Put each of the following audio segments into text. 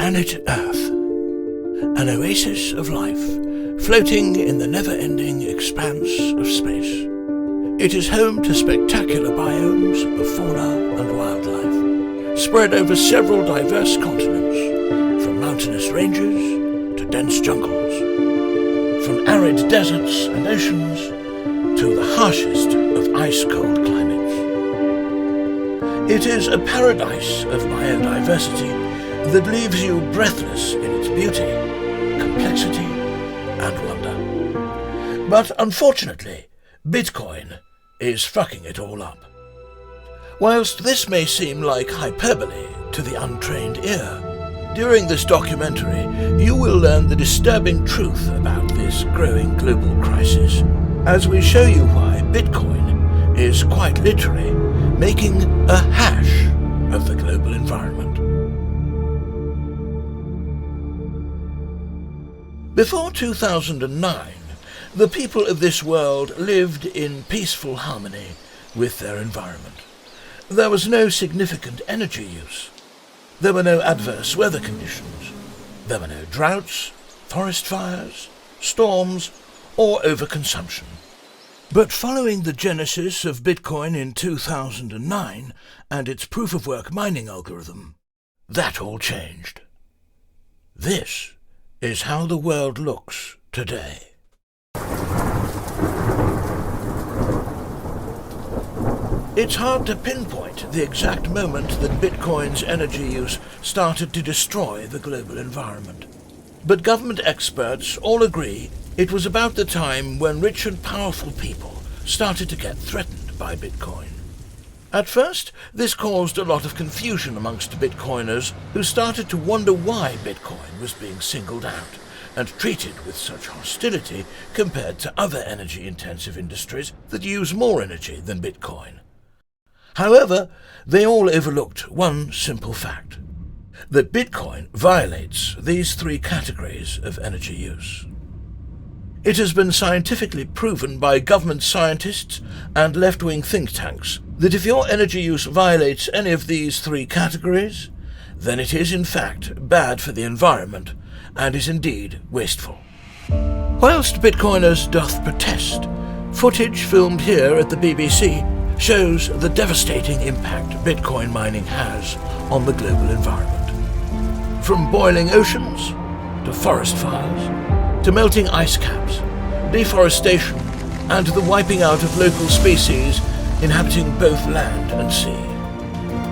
Planet Earth, an oasis of life, floating in the never-ending expanse of space. It is home to spectacular biomes of fauna and wildlife, spread over several diverse continents, from mountainous ranges to dense jungles, from arid deserts and oceans to the harshest of ice-cold climates. It is a paradise of biodiversity that leaves you breathless in its beauty, complexity, and wonder. But unfortunately, Bitcoin is fucking it all up. Whilst this may seem like hyperbole to the untrained ear, during this documentary you will learn the disturbing truth about this growing global crisis, as we show you why Bitcoin is quite literally making a hash of the global environment. Before 2009, the people of this world lived in peaceful harmony with their environment. There was no significant energy use. There were no adverse weather conditions. There were no droughts, forest fires, storms, or overconsumption. But following the genesis of Bitcoin in 2009 and its proof-of-work mining algorithm, that all changed. This is how the world looks today. It's hard to pinpoint the exact moment that Bitcoin's energy use started to destroy the global environment. But government experts all agree it was about the time when rich and powerful people started to get threatened by Bitcoin. At first, this caused a lot of confusion amongst Bitcoiners who started to wonder why Bitcoin was being singled out and treated with such hostility compared to other energy-intensive industries that use more energy than Bitcoin. However, they all overlooked one simple fact: that Bitcoin violates these three categories of energy use. It has been scientifically proven by government scientists and left-wing think tanks that if your energy use violates any of these three categories, then it is in fact bad for the environment and is indeed wasteful. Whilst Bitcoiners doth protest, footage filmed here at the BBC shows the devastating impact Bitcoin mining has on the global environment. From boiling oceans, to forest fires, to melting ice caps, deforestation, and the wiping out of local species inhabiting both land and sea.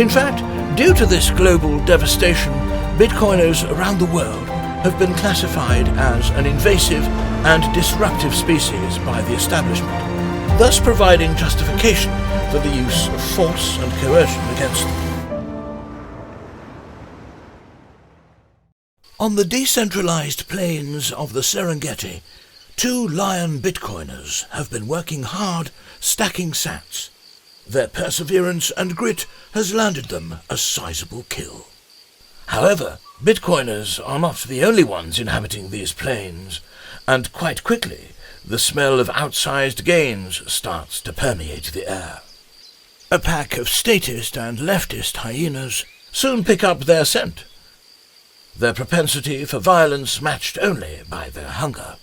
In fact, due to this global devastation, Bitcoiners around the world have been classified as an invasive and disruptive species by the establishment, thus providing justification for the use of force and coercion against them. On the decentralized plains of the Serengeti, 2 lion Bitcoiners have been working hard, stacking sats. Their perseverance and grit has landed them a sizable kill. However, Bitcoiners are not the only ones inhabiting these plains, and quite quickly the smell of outsized gains starts to permeate the air. A pack of statist and leftist hyenas soon pick up their scent, their propensity for violence matched only by their hunger.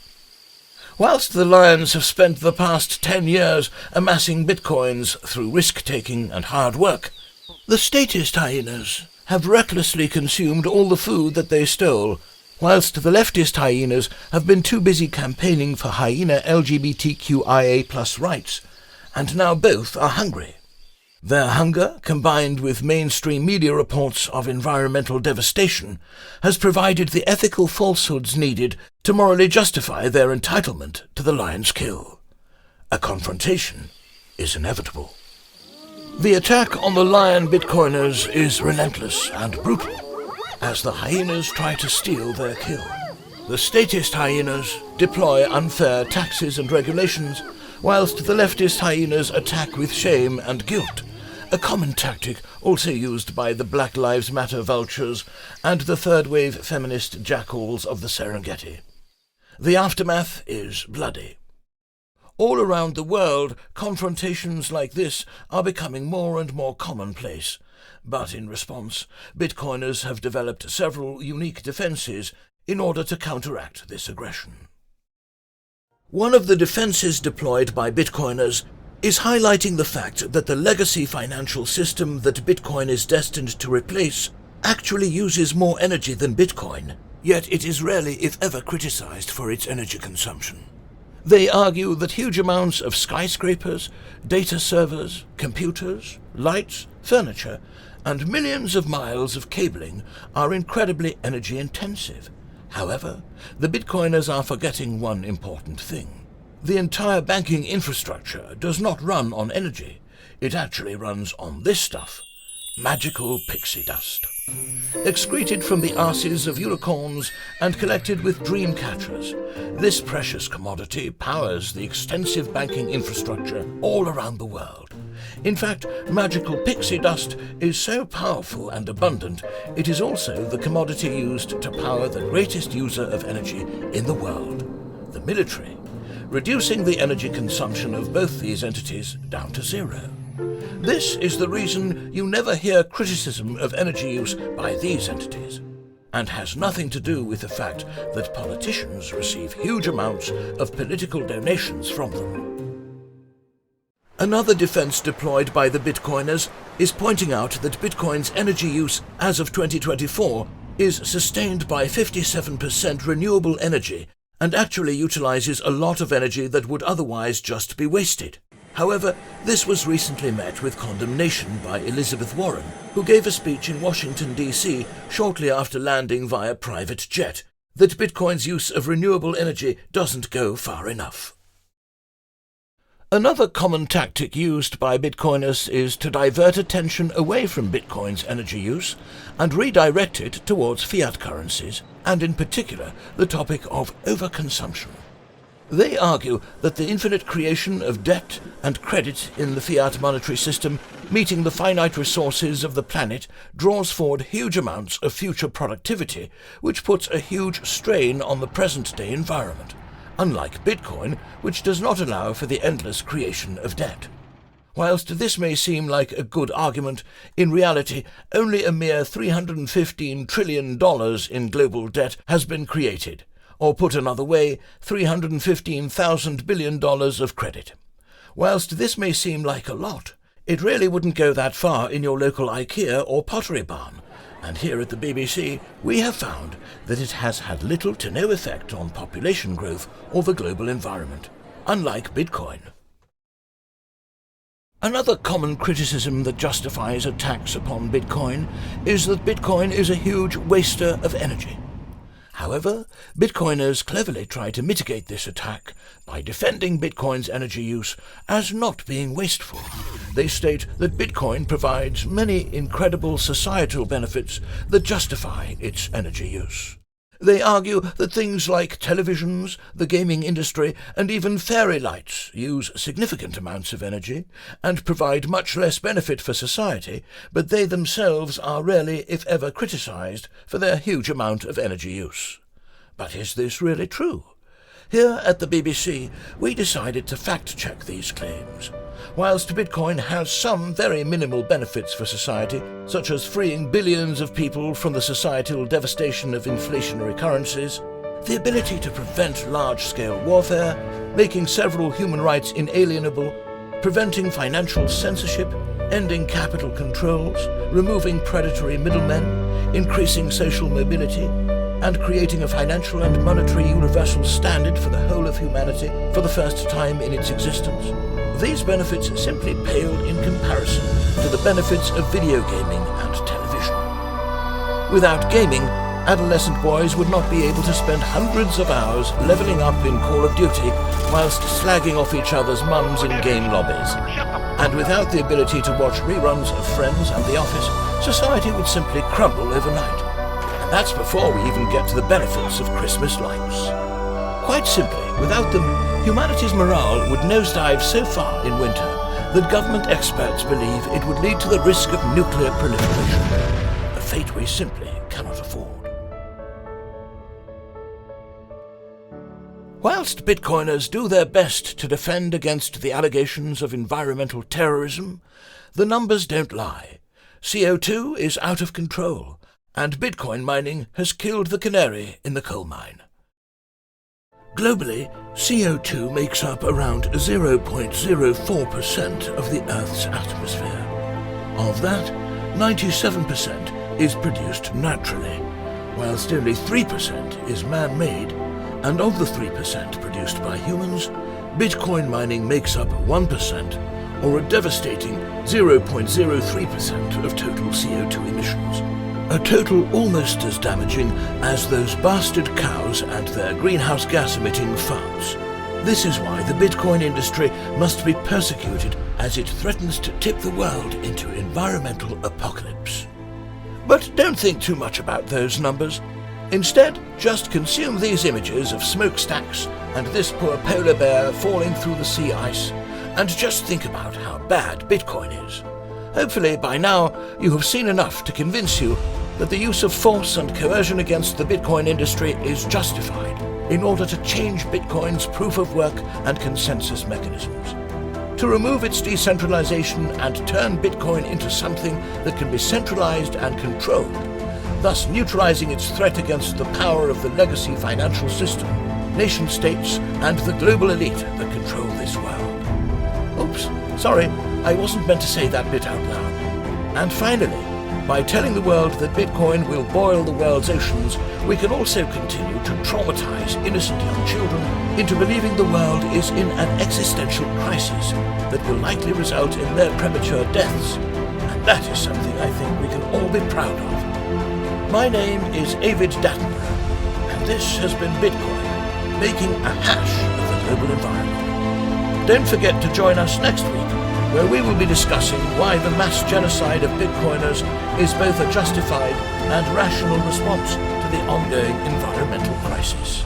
Whilst the lions have spent the past 10 years amassing bitcoins through risk-taking and hard work, the statist hyenas have recklessly consumed all the food that they stole, whilst the leftist hyenas have been too busy campaigning for hyena LGBTQIA+ rights, and now both are hungry. Their hunger, combined with mainstream media reports of environmental devastation, has provided the ethical falsehoods needed to morally justify their entitlement to the lion's kill. A confrontation is inevitable. The attack on the lion Bitcoiners is relentless and brutal, as the hyenas try to steal their kill. The statist hyenas deploy unfair taxes and regulations, whilst the leftist hyenas attack with shame and guilt, a common tactic also used by the Black Lives Matter vultures and the third-wave feminist jackals of the Serengeti. The aftermath is bloody. All around the world, confrontations like this are becoming more and more commonplace, but in response, Bitcoiners have developed several unique defenses in order to counteract this aggression. One of the defenses deployed by Bitcoiners is highlighting the fact that the legacy financial system that Bitcoin is destined to replace actually uses more energy than Bitcoin, yet it is rarely, if ever, criticized for its energy consumption. They argue that huge amounts of skyscrapers, data servers, computers, lights, furniture, and millions of miles of cabling are incredibly energy intensive. However, the Bitcoiners are forgetting one important thing. The entire banking infrastructure does not run on energy. It actually runs on this stuff: magical pixie dust. Excreted from the arses of unicorns and collected with dream catchers, this precious commodity powers the extensive banking infrastructure all around the world. In fact, magical pixie dust is so powerful and abundant, it is also the commodity used to power the greatest user of energy in the world, the military, reducing the energy consumption of both these entities down to zero. This is the reason you never hear criticism of energy use by these entities, and has nothing to do with the fact that politicians receive huge amounts of political donations from them. Another defense deployed by the Bitcoiners is pointing out that Bitcoin's energy use as of 2024 is sustained by 57% renewable energy and actually utilizes a lot of energy that would otherwise just be wasted. However, this was recently met with condemnation by Elizabeth Warren, who gave a speech in Washington, D.C. shortly after landing via private jet, that Bitcoin's use of renewable energy doesn't go far enough. Another common tactic used by Bitcoiners is to divert attention away from Bitcoin's energy use and redirect it towards fiat currencies, and in particular the topic of overconsumption. They argue that the infinite creation of debt and credit in the fiat monetary system, meeting the finite resources of the planet, draws forward huge amounts of future productivity, which puts a huge strain on the present-day environment, unlike Bitcoin, which does not allow for the endless creation of debt. Whilst this may seem like a good argument, in reality only a mere $315 trillion in global debt has been created, or put another way, $315,000 billion of credit. Whilst this may seem like a lot, it really wouldn't go that far in your local IKEA or pottery barn, and here at the BBC we have found that it has had little to no effect on population growth or the global environment, unlike Bitcoin. Another common criticism that justifies attacks upon Bitcoin is that Bitcoin is a huge waster of energy. However, Bitcoiners cleverly try to mitigate this attack by defending Bitcoin's energy use as not being wasteful. They state that Bitcoin provides many incredible societal benefits that justify its energy use. They argue that things like televisions, the gaming industry, and even fairy lights use significant amounts of energy and provide much less benefit for society, but they themselves are rarely, if ever, criticized for their huge amount of energy use. But is this really true? Here at the BBC, we decided to fact-check these claims. Whilst Bitcoin has some very minimal benefits for society, such as freeing billions of people from the societal devastation of inflationary currencies, the ability to prevent large-scale warfare, making several human rights inalienable, preventing financial censorship, ending capital controls, removing predatory middlemen, increasing social mobility, and creating a financial and monetary universal standard for the whole of humanity for the first time in its existence. These benefits simply paled in comparison to the benefits of video gaming and television. Without gaming, adolescent boys would not be able to spend hundreds of hours leveling up in Call of Duty whilst slagging off each other's mums in game lobbies. And without the ability to watch reruns of Friends and The Office, society would simply crumble overnight. And that's before we even get to the benefits of Christmas lights. Quite simply, without them, humanity's morale would nosedive so far in winter that government experts believe it would lead to the risk of nuclear proliferation, a fate we simply cannot afford. Whilst Bitcoiners do their best to defend against the allegations of environmental terrorism, the numbers don't lie. CO2 is out of control, and Bitcoin mining has killed the canary in the coal mine. Globally, CO2 makes up around 0.04% of the Earth's atmosphere. Of that, 97% is produced naturally, whilst only 3% is man-made, and of the 3% produced by humans, Bitcoin mining makes up 1%, or a devastating 0.03% of total CO2 emissions. A total almost as damaging as those bastard cows and their greenhouse gas-emitting farts. This is why the Bitcoin industry must be persecuted as it threatens to tip the world into environmental apocalypse. But don't think too much about those numbers. Instead, just consume these images of smokestacks and this poor polar bear falling through the sea ice, and just think about how bad Bitcoin is. Hopefully by now you have seen enough to convince you that the use of force and coercion against the Bitcoin industry is justified in order to change Bitcoin's proof of work and consensus mechanisms, to remove its decentralization and turn Bitcoin into something that can be centralized and controlled, thus neutralizing its threat against the power of the legacy financial system, nation-states, and the global elite that control this world. Oops, sorry, I wasn't meant to say that bit out loud. And finally, by telling the world that Bitcoin will boil the world's oceans, we can also continue to traumatize innocent young children into believing the world is in an existential crisis that will likely result in their premature deaths. And that is something I think we can all be proud of. My name is David Attenborough, and this has been Bitcoin, making a hash of the global environment. Don't forget to join us next week, where we will be discussing why the mass genocide of Bitcoiners is both a justified and rational response to the ongoing environmental crisis.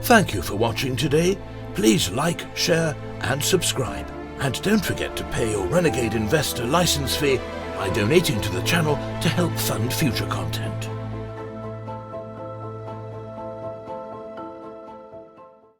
Thank you for watching today. Please like, share and subscribe. And don't forget to pay your Renegade Investor license fee by donating to the channel to help fund future content.